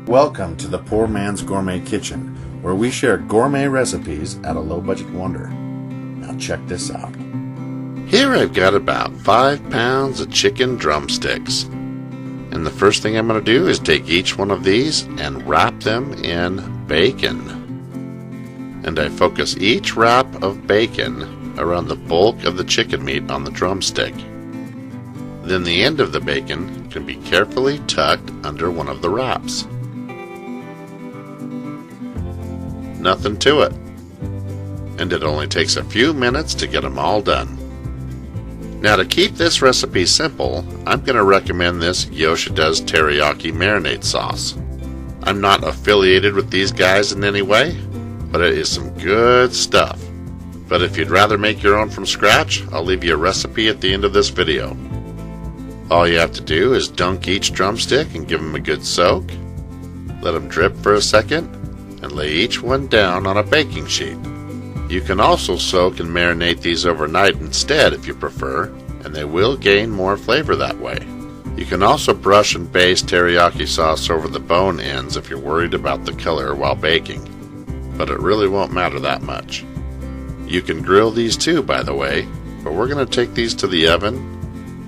Welcome to the Poor Man's Gourmet Kitchen, where we share gourmet recipes at a low-budget wonder. Now check this out. Here I've got about 5 pounds of chicken drumsticks. And the first thing I'm going to do is take each one of these and wrap them in bacon. And I focus each wrap of bacon around the bulk of the chicken meat on the drumstick. Then the end of the bacon can be carefully tucked under one of the wraps. Nothing to it. And it only takes a few minutes to get them all done. Now to keep this recipe simple, I'm going to recommend this Yoshida's Teriyaki marinade sauce. I'm not affiliated with these guys in any way, but it is some good stuff. But if you'd rather make your own from scratch, I'll leave you a recipe at the end of this video. All you have to do is dunk each drumstick and give them a good soak. Let them drip for a second and lay each one down on a baking sheet. You can also soak and marinate these overnight instead if you prefer, and they will gain more flavor that way. You can also brush and baste teriyaki sauce over the bone ends if you're worried about the color while baking, but it really won't matter that much. You can grill these too, by the way, but we're going to take these to the oven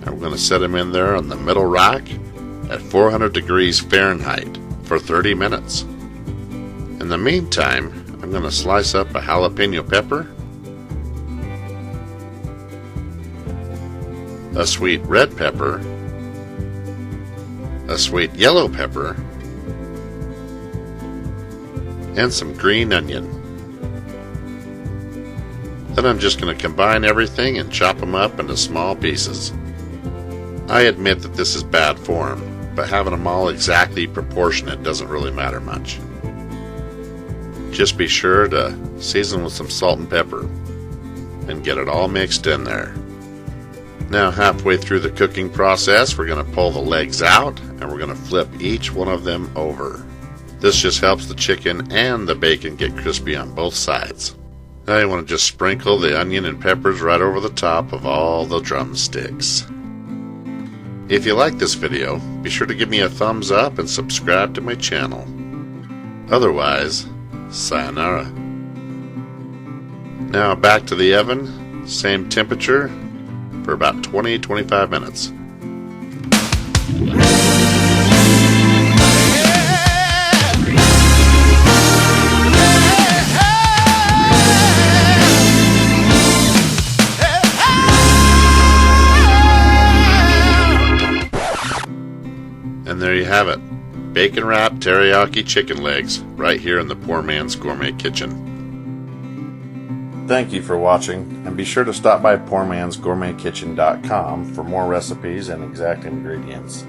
and we're going to set them in there on the middle rack at 400 degrees Fahrenheit for 30 minutes. In the meantime, I'm going to slice up a jalapeno pepper, a sweet red pepper, a sweet yellow pepper, and some green onion. Then I'm just going to combine everything and chop them up into small pieces. I admit that this is bad form, but having them all exactly proportionate doesn't really matter much. Just be sure to season with some salt and pepper and get it all mixed in there. Now halfway through the cooking process, we're going to pull the legs out and we're going to flip each one of them over. This just helps the chicken and the bacon get crispy on both sides. Now you want to just sprinkle the onion and peppers right over the top of all the drumsticks. If you like this video, be sure to give me a thumbs up and subscribe to my channel. Otherwise, sayonara. Now back to the oven, same temperature, for about 20-25 minutes. And there you have it. Bacon wrapped teriyaki chicken legs right here in the Poor Man's Gourmet Kitchen. Thank you for watching, and be sure to stop by PoorMansGourmetKitchen.com for more recipes and exact ingredients.